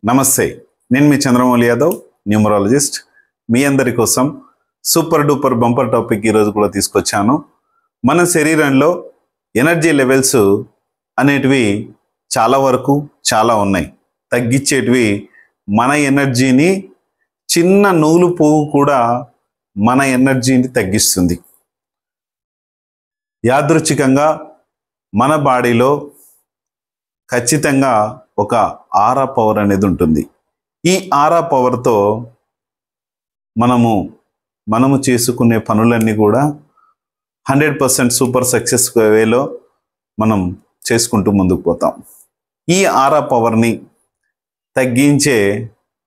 నమస్తే, నేను మీ చంద్రమౌళి యాదవ్, న్యూమరాలజిస్ట్. మీ అందరి కోసం సూపర్ డూపర్ బంపర్ టాపిక్ ఈరోజు కూడా తీసుకొచ్చాను. మన శరీరంలో ఎనర్జీ లెవెల్స్ అనేటివి చాలా వరకు చాలా ఉన్నాయి. తగ్గించేటివి మన ఎనర్జీని, చిన్న నూలు పువ్వు కూడా మన ఎనర్జీని తగ్గిస్తుంది. యాదృచ్ఛికంగా మన బాడీలో ఖచ్చితంగా ఒక ఆరా పవర్ అనేది ఉంటుంది. ఈ ఆరా పవర్తో మనము చేసుకునే పనులన్నీ కూడా 100% సూపర్ సక్సెస్ వేలో మనం చేసుకుంటూ ముందుకు పోతాం. ఈ ఆరా పవర్ని తగ్గించే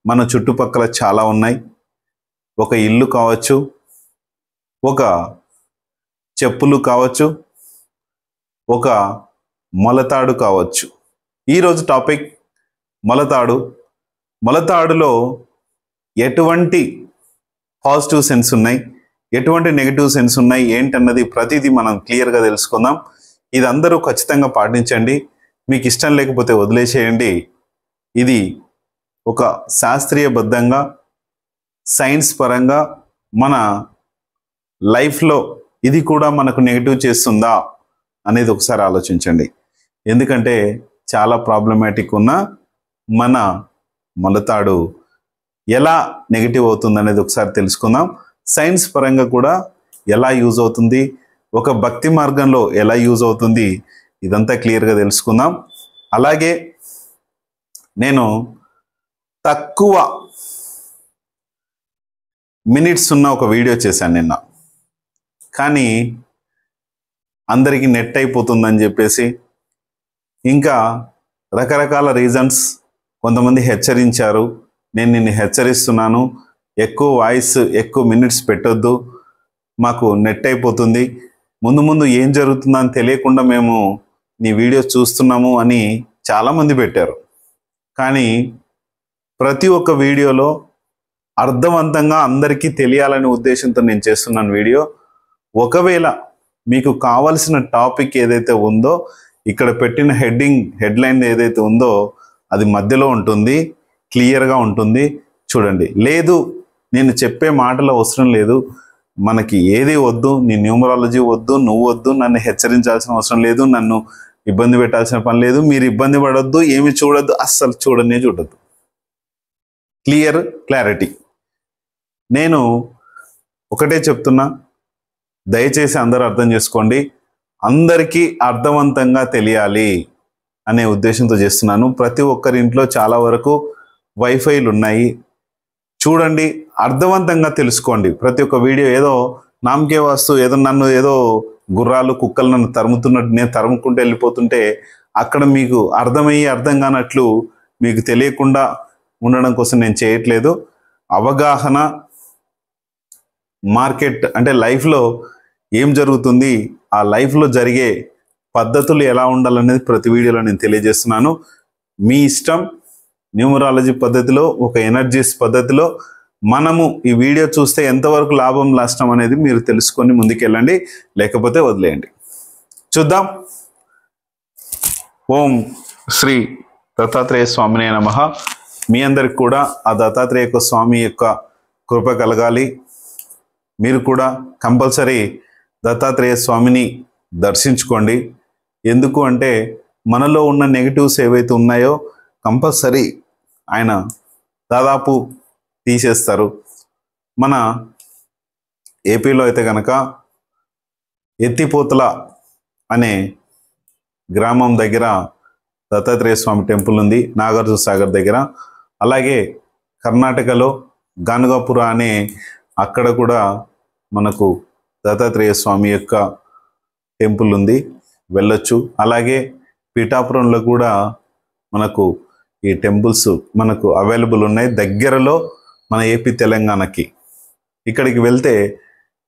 మన చుట్టుపక్కల చాలా ఉన్నాయి. ఒక ఇల్లు కావచ్చు, ఒక చెప్పులు కావచ్చు, ఒక మొలతాడు కావచ్చు. ఈరోజు టాపిక్ మొలతాడు. మొలతాడులో ఎటువంటి పాజిటివ్ సెన్స్ ఉన్నాయి, ఎటువంటి నెగిటివ్ సెన్స్ ఉన్నాయి ఏంటన్నది ప్రతిదీ మనం క్లియర్గా తెలుసుకుందాం. ఇది అందరూ ఖచ్చితంగా పాటించండి. మీకు ఇష్టం లేకపోతే వదిలేసేయండి. ఇది ఒక శాస్త్రీయబద్ధంగా, సైన్స్ పరంగా మన లైఫ్లో ఇది కూడా మనకు నెగిటివ్ చేస్తుందా అనేది ఒకసారి ఆలోచించండి. ఎందుకంటే చాలా ప్రాబ్లమాటిక్ ఉన్న మన మొలతాడు ఎలా నెగిటివ్ అవుతుంది అనేది ఒకసారి తెలుసుకుందాం. సైన్స్ పరంగా కూడా ఎలా యూజ్ అవుతుంది, ఒక భక్తి మార్గంలో ఎలా యూజ్ అవుతుంది, ఇదంతా క్లియర్గా తెలుసుకుందాం. అలాగే నేను తక్కువ మినిట్స్ ఉన్న ఒక వీడియో చేశాను నిన్న. కానీ అందరికీ నెట్ అయిపోతుందని చెప్పేసి, ఇంకా రకరకాల రీజన్స్, కొంతమంది హెచ్చరించారు. నేను నిన్ను హెచ్చరిస్తున్నాను, ఎక్కువ వాయిస్, ఎక్కువ మినిట్స్ పెట్టొద్దు, మాకు నెట్ అయిపోతుంది, ముందు ముందు ఏం జరుగుతుందని తెలియకుండా మేము నీ వీడియో చూస్తున్నాము అని చాలామంది పెట్టారు. కానీ ప్రతి ఒక్క వీడియోలో అర్థవంతంగా అందరికీ తెలియాలనే ఉద్దేశంతో నేను చేస్తున్నాను వీడియో. ఒకవేళ మీకు కావలసిన టాపిక్ ఏదైతే ఉందో, ఇక్కడ పెట్టిన హెడ్లైన్ ఏదైతే ఉందో అది మధ్యలో ఉంటుంది, క్లియర్గా ఉంటుంది, చూడండి. లేదు, నేను చెప్పే మాటలు అవసరం లేదు, మనకి ఏది వద్దు, నీ న్యూమరాలజీ వద్దు, నువ్వు వద్దు, నన్ను హెచ్చరించాల్సిన అవసరం లేదు, నన్ను ఇబ్బంది పెట్టాల్సిన పని లేదు, మీరు ఇబ్బంది పడొద్దు, ఏమి చూడొద్దు, అస్సలు చూడొద్దు. క్లారిటీ. నేను ఒకటే చెప్తున్నా, దయచేసి అందరూ అర్థం చేసుకోండి. అందరికీ అర్థవంతంగా తెలియాలి అనే ఉద్దేశంతో చేస్తున్నాను. ప్రతి ఒక్కరి ఇంట్లో చాలా వరకు వైఫైలు ఉన్నాయి. చూడండి, అర్థవంతంగా తెలుసుకోండి. ప్రతి ఒక్క వీడియో ఏదో నామకే వాస్తు, ఏదో నన్ను ఏదో గుర్రాలు కుక్కలు నన్ను తరుముతున్నట్టు నేను తరుముకుంటూ వెళ్ళిపోతుంటే అక్కడ మీకు అర్థం కానట్లు మీకు తెలియకుండా ఉండడం కోసం నేను చేయట్లేదు. అవగాహన, మార్కెట్ అంటే లైఫ్లో ఏం జరుగుతుంది, ఆ లైఫ్లో జరిగే పద్ధతులు ఎలా ఉండాలనేది ప్రతి వీడియోలో నేను తెలియజేస్తున్నాను. మీ ఇష్టం. న్యూమరాలజీ పద్ధతిలో, ఒక ఎనర్జీస్ పద్ధతిలో మనము ఈ వీడియో చూస్తే ఎంతవరకు లాభం నష్టం అనేది మీరు తెలుసుకొని ముందుకెళ్ళండి, లేకపోతే వదిలేయండి. చూద్దాం. ఓం శ్రీ దత్తాత్రేయ స్వామినే నమః. మీ అందరికి కూడా ఆ దత్తాత్రేయ స్వామి యొక్క కృప కలగాలి. మీరు కూడా కంపల్సరీ దత్తాత్రేయ స్వామిని దర్శించుకోండి. ఎందుకు అంటే మనలో ఉన్న నెగిటివ్స్ ఏవైతే ఉన్నాయో కంపల్సరీ ఆయన దాదాపు తీసేస్తారు. మన ఏపీలో అయితే కనుక ఎత్తిపోతల అనే గ్రామం దగ్గర దత్తాత్రేయ స్వామి టెంపుల్ ఉంది, నాగార్జున సాగర్ దగ్గర. అలాగే కర్ణాటకలో గానుగాపుర అనే అక్కడ కూడా మనకు దత్తాత్రేయ స్వామి యొక్క టెంపుల్ ఉంది, వెళ్ళొచ్చు. అలాగే పిఠాపురంలో కూడా మనకు ఈ టెంపుల్స్ మనకు అవైలబుల్ ఉన్నాయి దగ్గరలో, మన ఏపీ తెలంగాణకి. ఇక్కడికి వెళ్తే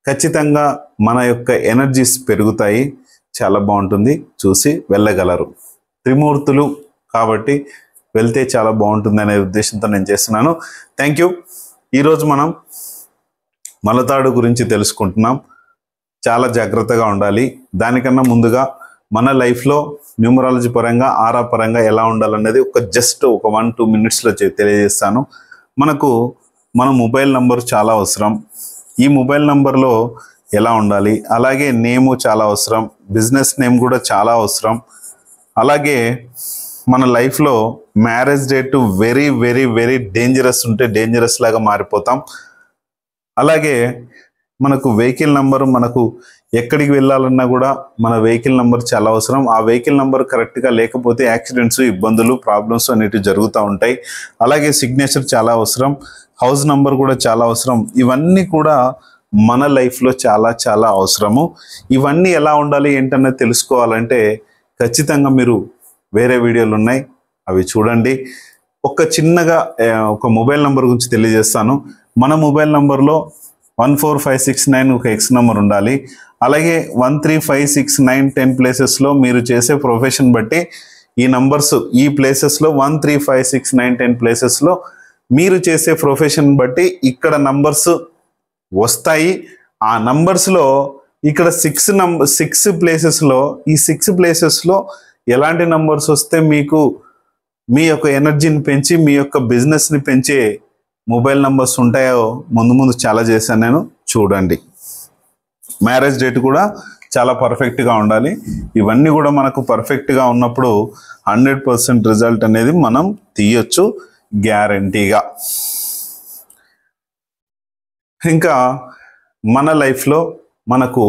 ఖచ్చితంగా మన యొక్క ఎనర్జీస్ పెరుగుతాయి, చాలా బాగుంటుంది, చూసి వెళ్ళగలరు. త్రిమూర్తులు కాబట్టి వెళ్తే చాలా బాగుంటుంది అనే ఉద్దేశంతో నేను చేస్తున్నాను. Thank you. ఈరోజు మనం మొలతాడు గురించి తెలుసుకుంటున్నాం. చాలా జాగ్రత్తగా ఉండాలి. దానికన్నా ముందుగా మన లైఫ్లో న్యూమరాలజీ పరంగా ఆరా పరంగా ఎలా ఉండాలనేది జస్ట్ ఒక 1-2 మినిట్స్లో తెలియజేస్తాను. మనకు మన మొబైల్ నంబర్ చాలా అవసరం. ఈ మొబైల్ నంబర్లో ఎలా ఉండాలి, అలాగే నేము చాలా అవసరం, బిజినెస్ నేమ్ కూడా చాలా అవసరం. అలాగే మన లైఫ్లో marriage date very very very dangerous ఉంటే డేంజరస్ లాగా మారిపోతాం. అలాగే మనకు వెహికల్ నంబరు, మనకు ఎక్కడికి వెళ్ళాలన్నా కూడా మన వెహికల్ నంబర్ చాలా అవసరం. ఆ వెహికల్ నంబర్ కరెక్ట్గా లేకపోతే యాక్సిడెంట్స్, ఇబ్బందులు, ప్రాబ్లమ్స్ అనేటివి జరుగుతూ ఉంటాయి. అలాగే సిగ్నేచర్ చాలా అవసరం, హౌస్ నంబర్ కూడా చాలా అవసరం. ఇవన్నీ కూడా మన లైఫ్లో చాలా చాలా అవసరము. ఇవన్నీ ఎలా ఉండాలి ఏంటనేది తెలుసుకోవాలంటే ఖచ్చితంగా మీరు వేరే వీడియోలు ఉన్నాయి, అవి చూడండి. చిన్నగా ఒక మొబైల్ నంబర్ గురించి తెలియజేస్తాను. మన మొబైల్ నంబర్లో 14569 ఒక ఎక్స్ నెంబర్ ఉండాలి. అలాగే 1356910 ప్లేసెస్లో మీరు చేసే ప్రొఫెషన్ బట్టి ఈ నంబర్స్, ఈ ప్లేసెస్లో 1356910 ప్లేసెస్లో మీరు చేసే ప్రొఫెషన్ బట్టి ఇక్కడ నంబర్స్ వస్తాయి. ఆ నంబర్స్లో ఇక్కడ 6 ప్లేసెస్లో, ఈ 6 ప్లేసెస్లో ఎలాంటి నంబర్స్ వస్తే మీకు మీ యొక్క ఎనర్జీని పెంచి మీ యొక్క బిజినెస్ని పెంచే మొబైల్ నంబర్స్ ఉంటాయో ముందు చాలా చేశాను నేను, చూడండి. మ్యారేజ్ డేట్ కూడా చాలా పర్ఫెక్ట్గా ఉండాలి. ఇవన్నీ కూడా మనకు పర్ఫెక్ట్గా ఉన్నప్పుడు 100% రిజల్ట్ అనేది మనం తీయొచ్చు గ్యారంటీగా. ఇంకా మన లైఫ్లో మనకు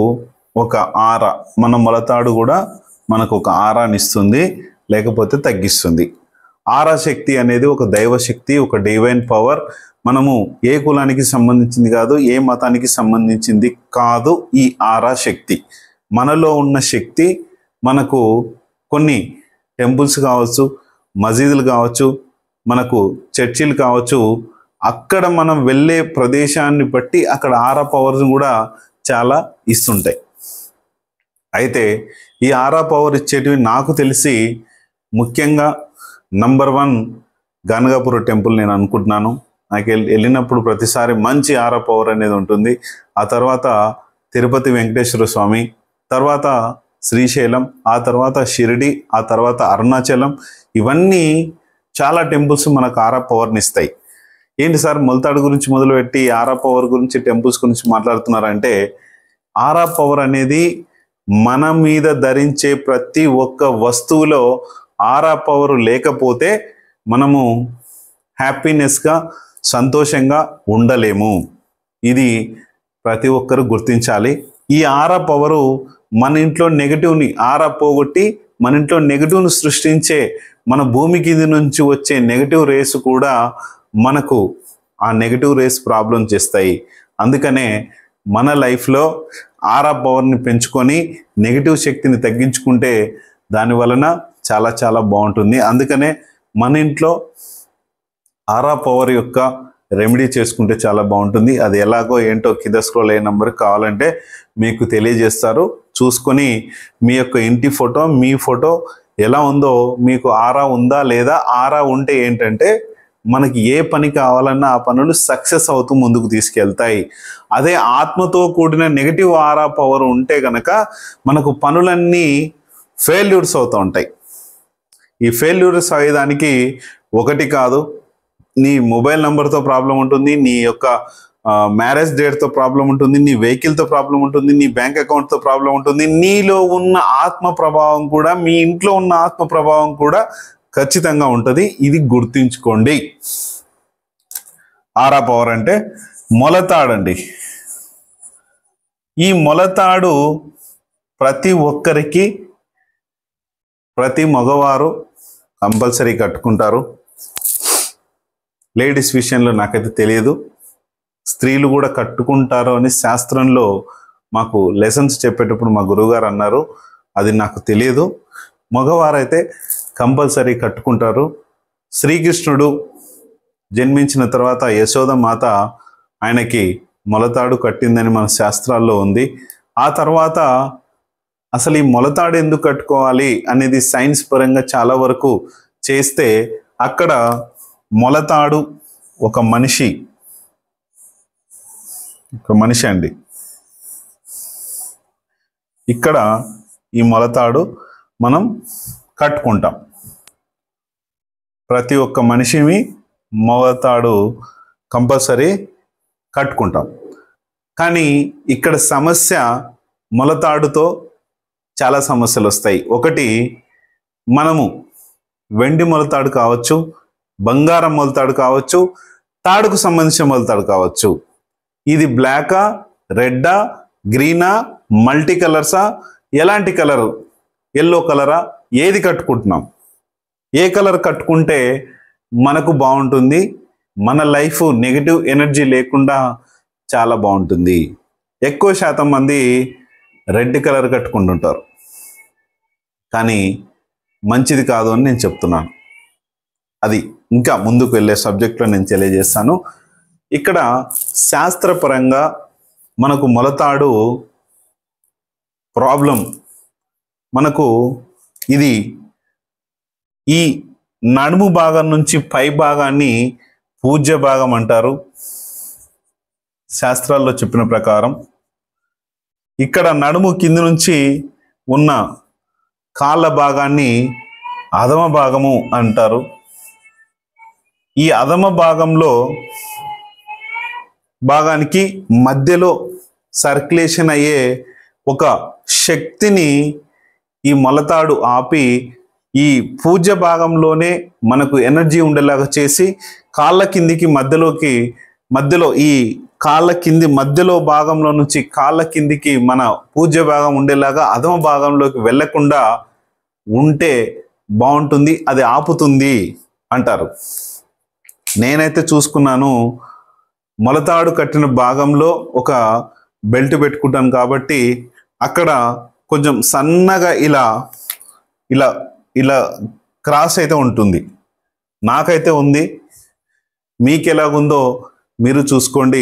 ఒక ఆరా, మన మొలతాడు కూడా మనకు ఒక ఆరాని ఇస్తుంది, లేకపోతే తగ్గిస్తుంది. ఆరా శక్తి అనేది ఒక దైవ శక్తి, ఒక డివైన్ పవర్. మనము ఏ కులానికి సంబంధించింది కాదు, ఏ మతానికి సంబంధించింది కాదు. ఈ ఆరా శక్తి మనలో ఉన్న శక్తి మనకు కొన్ని టెంపుల్స్ కావచ్చు, మసీదులు కావచ్చు, మనకు చర్చిలు కావచ్చు, అక్కడ మనం వెళ్ళే ప్రదేశాన్ని బట్టి అక్కడ ఆరా పవర్స్ కూడా చాలా ఇస్తుంటాయి. అయితే ఈ ఆరా పవర్ ఇచ్చేటివి నాకు తెలిసి ముఖ్యంగా నంబర్ 1 గానగాపుర టెంపుల్ నేను అనుకుంటున్నాను. నాకు వెళ్ళినప్పుడు ప్రతిసారి మంచి ఆరా పవర్ అనేది ఉంటుంది. ఆ తర్వాత తిరుపతి వెంకటేశ్వర స్వామి, తర్వాత శ్రీశైలం, ఆ తర్వాత షిరిడి, ఆ తర్వాత అరుణాచలం, ఇవన్నీ చాలా టెంపుల్స్ మనకు ఆరా పవర్ని ఇస్తాయి. ఏంటి సార్ మొలతాడు గురించి మొదలుపెట్టి ఆరా పవర్ గురించి, టెంపుల్స్ గురించి మాట్లాడుతున్నారంటే, ఆరా పవర్ అనేది మన మీద ధరించే ప్రతి ఒక్క వస్తువులో ఆరా పవర్ లేకపోతే మనము హ్యాపీనెస్గా, సంతోషంగా ఉండలేము. ఇది ప్రతి ఒక్కరు గుర్తించాలి. ఈ ఆరా పవరు మన ఇంట్లో నెగటివ్ని ఆరా పోగొట్టి మన ఇంట్లో నెగటివ్ను సృష్టించే, మన భూమి కింది నుంచి వచ్చే నెగటివ్ రేస్ కూడా మనకు ఆ నెగటివ్ రేస్ ప్రాబ్లం చేస్తాయి. అందుకనే మన లైఫ్లో ఆరా పవర్ని పెంచుకొని నెగటివ్ శక్తిని తగ్గించుకుంటే దాని వలన చాలా చాలా బాగుంటుంది. అందుకనే మన ఇంట్లో ఆరా పవర్ యొక్క రెమెడీ చేసుకుంటే చాలా బాగుంటుంది. అది ఎలాగో ఏంటో కింద స్క్రోల్ అయ్యే నెంబర్ కావాలంటే మీకు తెలియజేస్తారు. చూసుకొని మీ యొక్క ఇంటి ఫోటో, మీ ఫోటో ఎలా ఉందో, మీకు ఆరా ఉందా లేదా, ఆరా ఉంటే ఏంటంటే మనకి ఏ పని కావాలన్నా ఆ పనులు సక్సెస్ అవుతూ ముందుకు తీసుకెళ్తాయి. అదే ఆత్మతో కూడిన నెగటివ్ ఆరా పవర్ ఉంటే కనుక మనకు పనులన్నీ ఫెయిల్యూర్స్ అవుతూ ఉంటాయి. ఈ ఫెయిల్యూర్స్ అయ్యేదానికి ఒకటి కాదు, నీ మొబైల్ నెంబర్తో ప్రాబ్లం ఉంటుంది, నీ యొక్క మ్యారేజ్ డేట్తో ప్రాబ్లం ఉంటుంది, నీ వెహికల్తో ప్రాబ్లం ఉంటుంది, నీ బ్యాంక్ అకౌంట్తో ప్రాబ్లం ఉంటుంది. నీలో ఉన్న ఆత్మ ప్రభావం కూడా, మీ ఇంట్లో ఉన్న ఆత్మ ప్రభావం కూడా ఖచ్చితంగా ఉంటుంది. ఇది గుర్తుంచుకోండి. ఆరా పవర్ అంటే మొలతాడండి. ఈ మొలతాడు ప్రతి ఒక్కరికి, ప్రతి మగవారు కంపల్సరీ కట్టుకుంటారు. లేడీస్ విషయంలో నాకైతే తెలియదు, స్త్రీలు కూడా కట్టుకుంటారు అని శాస్త్రంలో మాకు లెసన్స్ చెప్పేటప్పుడు మా గురువుగారు అన్నారు. అది నాకు తెలియదు. మగవారైతే కంపల్సరీ కట్టుకుంటారు. శ్రీకృష్ణుడు జన్మించిన తర్వాత యశోద మాత ఆయనకి మొలతాడు కట్టిందని మన శాస్త్రాల్లో ఉంది. ఆ తర్వాత అసలు ఈ మొలతాడు ఎందుకు కట్టుకోవాలి అనేది సైన్స్ పరంగా చాలా వరకు చేస్తే, అక్కడ మొలతాడు ఒక మనిషి అండి. ఇక్కడ ఈ మొలతాడు మనం కట్టుకుంటాం. ప్రతి ఒక్క మనిషిని మొలతాడు కంపల్సరీ కట్టుకుంటాం. కానీ ఇక్కడ సమస్య మొలతాడుతో చాలా సమస్యలు వస్తాయి. ఒకటి, మనము వెండి మొలతాడు కావచ్చు, బంగారం మొలతాడు కావచ్చు, తాడుకు సంబంధించిన మొలతాడు కావచ్చు. ఇది బ్లాకా, రెడ్డా, గ్రీనా, మల్టీ కలర్సా, ఎలాంటి కలరు, ఎల్లో కలరా, ఏది కట్టుకుంటున్నాం? ఏ కలర్ కట్టుకుంటే మనకు బాగుంటుంది, మన లైఫ్ నెగిటివ్ ఎనర్జీ లేకుండా చాలా బాగుంటుంది? ఎక్కువ శాతం మంది రెడ్ కలర్ కట్టుకుంటుంటారు, కానీ మంచిది కాదు అని నేను చెప్తున్నాను. అది ఇంకా ముందుకు వెళ్ళే సబ్జెక్ట్లో నేను తెలియజేస్తాను. ఇక్కడ శాస్త్రపరంగా మనకు మొలతాడు ప్రాబ్లం, మనకు ఇది ఈ నడుము భాగం నుంచి పై భాగాన్ని పూజ్య భాగం అంటారు శాస్త్రాల్లో చెప్పిన ప్రకారం. ఇక్కడ నడుము కింది నుంచి ఉన్న కాళ్ళ భాగాన్ని అధమ భాగము అంటారు. ఈ అధమ భాగానికి మధ్యలో సర్క్యులేషన్ అయ్యే ఒక శక్తిని ఈ మొలతాడు ఆపి ఈ పూజ్య భాగంలోనే మనకు ఎనర్జీ ఉండేలాగా చేసి కాళ్ళ కిందికి మధ్యలో ఈ కాళ్ళ కింది మధ్యలో భాగంలో నుంచి కాళ్ళ కిందికి మన పూజ్య భాగం ఉండేలాగా అధమ భాగంలోకి వెళ్లకుండా ఉంటే బాగుంటుంది, అది ఆపుతుంది అంటారు. నేనైతే చూసుకున్నాను, మొలతాడు కట్టిన భాగంలో ఒక బెల్ట్ పెట్టుకుంటాను కాబట్టి అక్కడ కొంచెం సన్నగా ఇలా ఇలా ఇలా క్రాస్ అయితే ఉంటుంది. నాకైతే ఉంది, మీకు ఎలాగుందో మీరు చూసుకోండి.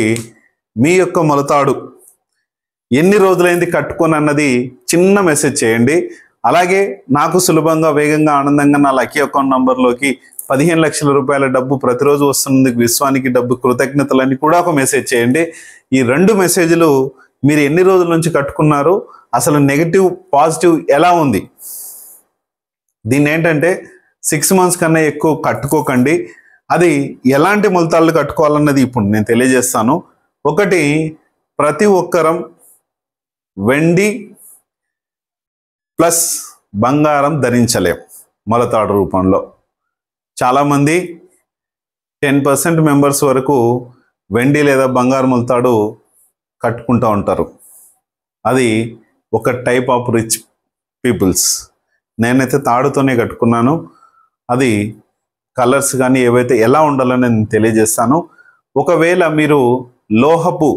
మీ యొక్క మొలతాడు ఎన్ని రోజులైంది కట్టుకొని అన్నది చిన్న మెసేజ్ చేయండి. అలాగే నాకు సులభంగా, వేగంగా, ఆనందంగా నా లక్కీ అకౌంట్ నంబర్లోకి 15 లక్షల రూపాయల డబ్బు ప్రతిరోజు వస్తుంది, విశ్వానికి డబ్బు, కృతజ్ఞతలని కూడా ఒక మెసేజ్ చేయండి. ఈ 2 మెసేజ్లు మీరు ఎన్ని రోజుల నుంచి కట్టుకున్నారు, అసలు నెగిటివ్ పాజిటివ్ ఎలా ఉంది, దీన్ని ఏంటంటే 6 మంత్స్ కన్నా ఎక్కువ కట్టుకోకండి. అది ఎలాంటి మొలతాళ్ళు కట్టుకోవాలన్నది ఇప్పుడు నేను తెలియజేస్తాను. ఒకటి, ప్రతి ఒక్కరం వెండి ప్లస్ బంగారం ధరించలేం మొలతాడు రూపంలో. చాలామంది 10% మెంబర్స్ వరకు వెండి లేదా బంగారం మొలతాడు కట్టుకుంటూ ఉంటారు. అది ఒక టైప్ ఆఫ్ రిచ్ పీపుల్స్. నేనైతే తాడుతోనే కట్టుకున్నాను. అది కలర్స్ కానీ ఏవైతే ఎలా ఉండాలని నేను తెలియజేస్తాను. ఒకవేళ మీరు లోహపు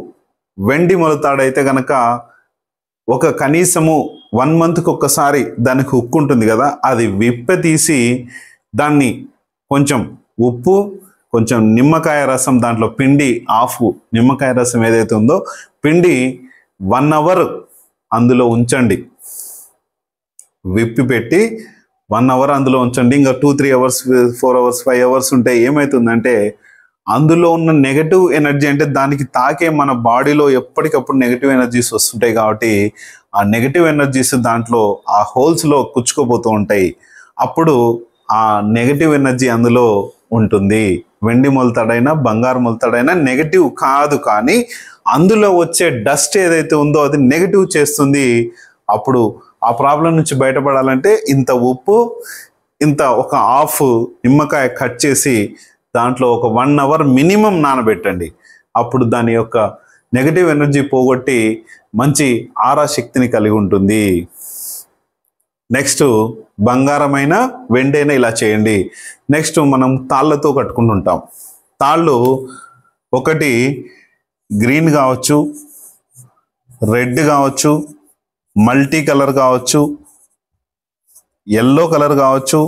వెండి మొలతాడైతే కనుక ఒక కనీసము 1 మంత్కి ఒక్కసారి దానికి హుక్ ఉంటుంది కదా, అది తీసి దాన్ని కొంచెం ఉప్పు, కొంచెం నిమ్మకాయ రసం దాంట్లో పిండి, హాఫ్ నిమ్మకాయ రసం ఏదైతే ఉందో పిండి 1 అవర్ అందులో ఉంచండి. విప్పి పెట్టి 1 అవర్ అందులో ఉంచండి. ఇంకా 2-3 అవర్స్, 4 అవర్స్, 5 అవర్స్ ఉంటే ఏమవుతుందంటే అందులో ఉన్న నెగటివ్ ఎనర్జీ, అంటే దానికి తాకే మన బాడీలో ఎప్పటికప్పుడు నెగటివ్ ఎనర్జీస్ వస్తుంటాయి కాబట్టి ఆ నెగటివ్ ఎనర్జీస్ దాంట్లో ఆ హోల్స్లో కుచ్చుకోపోతూ ఉంటాయి. అప్పుడు ఆ నెగటివ్ ఎనర్జీ అందులో ఉంటుంది. వెండి మొలతాడైనా బంగారు మొలతాడైనా నెగటివ్ కాదు, కానీ అందులో వచ్చే డస్ట్ ఏదైతే ఉందో అది నెగటివ్ చేస్తుంది. అప్పుడు ఆ ప్రాబ్లం నుంచి బయటపడాలంటే ఇంత ఉప్పు, ఇంత ఒక హాఫ్ నిమ్మకాయ కట్ చేసి దాంట్లో ఒక 1 అవర్ మినిమం నానబెట్టండి. అప్పుడు దాని యొక్క నెగటివ్ ఎనర్జీ పోగొట్టి మంచి ఆరా శక్తిని కలిగి ఉంటుంది. నెక్స్ట్, బంగారమైన వెండైనా ఇలా చేయండి. నెక్స్ట్, మనం తాళ్ళతో కట్టుకుంటుంటాం. తాళ్ళు ఒకటి గ్రీన్ కావచ్చు, రెడ్ కావచ్చు, మల్టీ కలర్ కావచ్చు, ఎల్లో కలర్ కావచ్చు,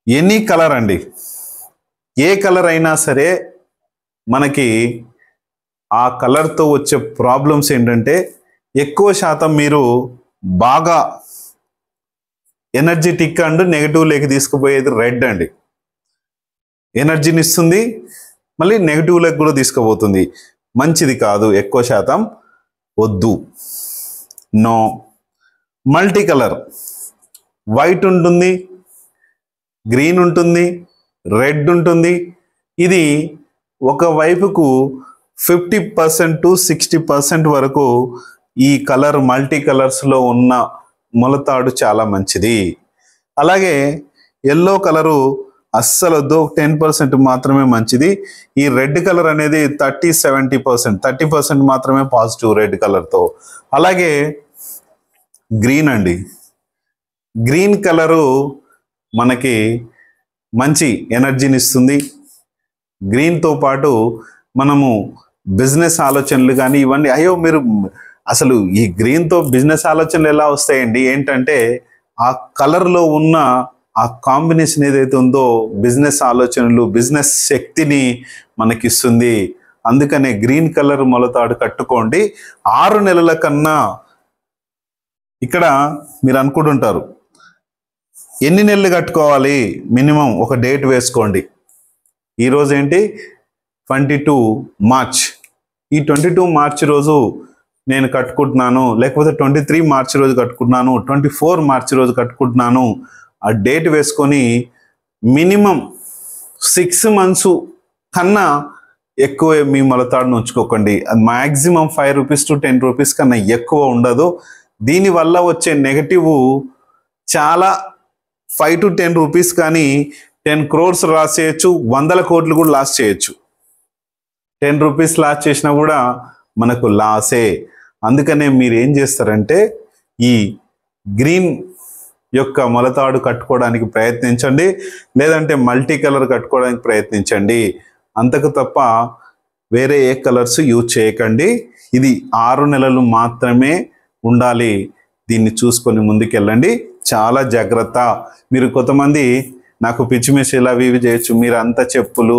ఎనీ కలర్ అండి. ఏ కలర్ అయినా సరే మనకి ఆ కలర్తో వచ్చే ప్రాబ్లమ్స్ ఏంటంటే ఎక్కువ శాతం మీరు బాగా ఎనర్జెటిక్ అండ్ నెగిటివ్ లేకి తీసుకుపోయేది రెడ్ అండి. ఎనర్జీని ఇస్తుంది, మళ్ళీ నెగిటివ్ లేకి కూడా తీసుకుపోతుంది. మంచిది కాదు, ఎక్కువ శాతం వద్దు. నో. మల్టీ కలర్ వైట్ ఉంటుంది, గ్రీన్ ఉంటుంది, రెడ్ ఉంటుంది. ఇది ఒకవైపుకు 50% to 60% వరకు ఈ కలర్ మల్టీ కలర్స్లో ఉన్న మొలతాడు చాలా మంచిది. అలాగే ఎల్లో కలరు అస్సలు వద్దు, 10% మాత్రమే మంచిది. ఈ రెడ్ కలర్ అనేది 30-70%, 30% మాత్రమే పాజిటివ్ రెడ్ కలర్తో. అలాగే గ్రీన్ అండి, గ్రీన్ కలరు మనకి మంచి ఎనర్జీని ఇస్తుంది. గ్రీన్తో పాటు మనము బిజినెస్ ఆలోచనలు కానీ ఇవన్నీ, అయ్యో మీరు అసలు ఈ గ్రీన్తో బిజినెస్ ఆలోచనలు ఎలా వస్తాయండి? ఏంటంటే ఆ కలర్లో ఉన్న ఆ కాంబినేషన్ ఏదైతే ఉందో బిజినెస్ ఆలోచనలు, బిజినెస్ శక్తిని మనకిస్తుంది. అందుకనే గ్రీన్ కలర్ మొలతాడు కట్టుకోండి. 6 నెలల కన్నా, ఇక్కడ మీరు అనుకుంటుంటారు ఎన్ని నెలలు కట్టుకోవాలి, మినిమం ఒక డేట్ వేసుకోండి. ఈరోజు ఏంటి, 22 మార్చ్. ఈ 22 మార్చ్ రోజు నేను కట్టుకుంటున్నాను, లేకపోతే 23 మార్చ్ రోజు కట్టుకుంటున్నాను, 24 మార్చ్ రోజు కట్టుకుంటున్నాను. ఆ డేట్ వేసుకొని మినిమం 6 months కన్నా ఎక్కువ మీ మొలతాడును ఉంచుకోకండి. అది మ్యాక్సిమం 5 రూపీస్ to 10 రూపీస్ కన్నా ఎక్కువ ఉండదు. దీనివల్ల వచ్చే నెగటివ్ చాలా, 5 to 10 రూపీస్ కానీ 10 crores లాస్ చేయొచ్చు, 100 కోట్లు కూడా లాస్ చేయొచ్చు. 10 రూపీస్ లాస్ చేసినా కూడా మనకు లాసే. అందుకనే మీరు ఏం చేస్తారంటే ఈ గ్రీన్ యొక్క మొలతాడు కట్టుకోవడానికి ప్రయత్నించండి, లేదంటే మల్టీ కలర్ కట్టుకోవడానికి ప్రయత్నించండి. అంతకు తప్ప వేరే ఏ కలర్స్ యూజ్ చేయకండి. ఇది 6 నెలలు మాత్రమే ఉండాలి. దీన్ని చూసుకొని ముందుకెళ్ళండి. చాలా జాగ్రత్త. మీరు కొంతమంది నాకు పిచ్చి మిషన్లు అవి ఇవి చేయొచ్చు, మీరు అంతా చెప్పులు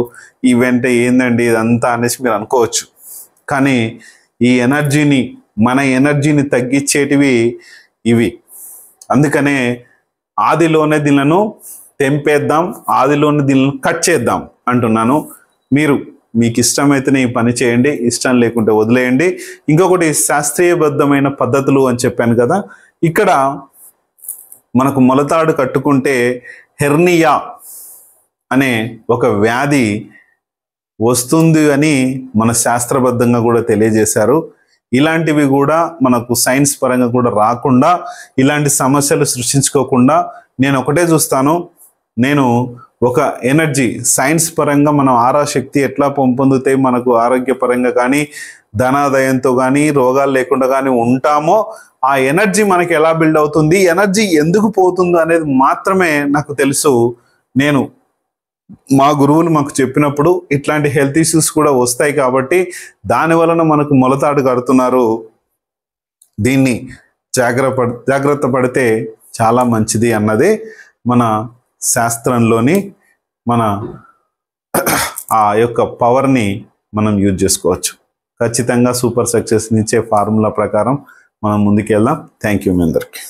ఇవంటే ఏందండి ఇదంతా అనేసి మీరు అనుకోవచ్చు. కానీ ఈ ఎనర్జీని, మన ఎనర్జీని తగ్గించేటివి ఇవి. అందుకనే ఆదిలోనే దీనిలను తెంపేద్దాం, ఆదిలోనే దీనిని కట్ చేద్దాం అంటున్నాను. మీకు ఇష్టమైతేనే ఈ పని చేయండి, ఇష్టం లేకుంటే వదిలేయండి. ఇంకొకటి శాస్త్రీయబద్ధమైన పద్ధతులు అని చెప్పాను కదా, ఇక్కడ మనకు మొలతాడు కట్టుకుంటే హెర్నియా అనే ఒక వ్యాధి వస్తుంది అని మన శాస్త్రబద్ధంగా కూడా తెలియజేశారు. ఇలాంటివి కూడా మనకు సైన్స్ పరంగా కూడా రాకుండా, ఇలాంటి సమస్యలు సృష్టించుకోకుండా నేను ఒకటే చూస్తాను. నేను ఒక ఎనర్జీ, సైన్స్ పరంగా మనం ఆరాశక్తి ఎట్లా పొందుతాయి, మనకు ఆరోగ్యపరంగా కానీ ధనాదాయంతో కానీ రోగాలు లేకుండా కానీ ఉంటామో ఆ ఎనర్జీ మనకి ఎలా బిల్డ్ అవుతుంది, ఎనర్జీ ఎందుకు పోతుందో అనేది మాత్రమే నాకు తెలుసు. నేను మా గురువులు మాకు చెప్పినప్పుడు ఇట్లాంటి హెల్త్ ఇష్యూస్ కూడా వస్తాయి కాబట్టి దాని వలన మనకు మొలతాడు కడుతున్నారు. దీన్ని జాగ్రత్త పడితే చాలా మంచిది అన్నదే మన శాస్త్రంలోని మన ఆ యొక్క పవర్ని మనం యూజ్ చేసుకోవచ్చు. ఖచ్చితంగా సూపర్ సక్సెస్ ఇచ్చే ఫార్ములా ప్రకారం మనం ముందుకెళ్దాం. థ్యాంక్ యూ మీ అందరికీ.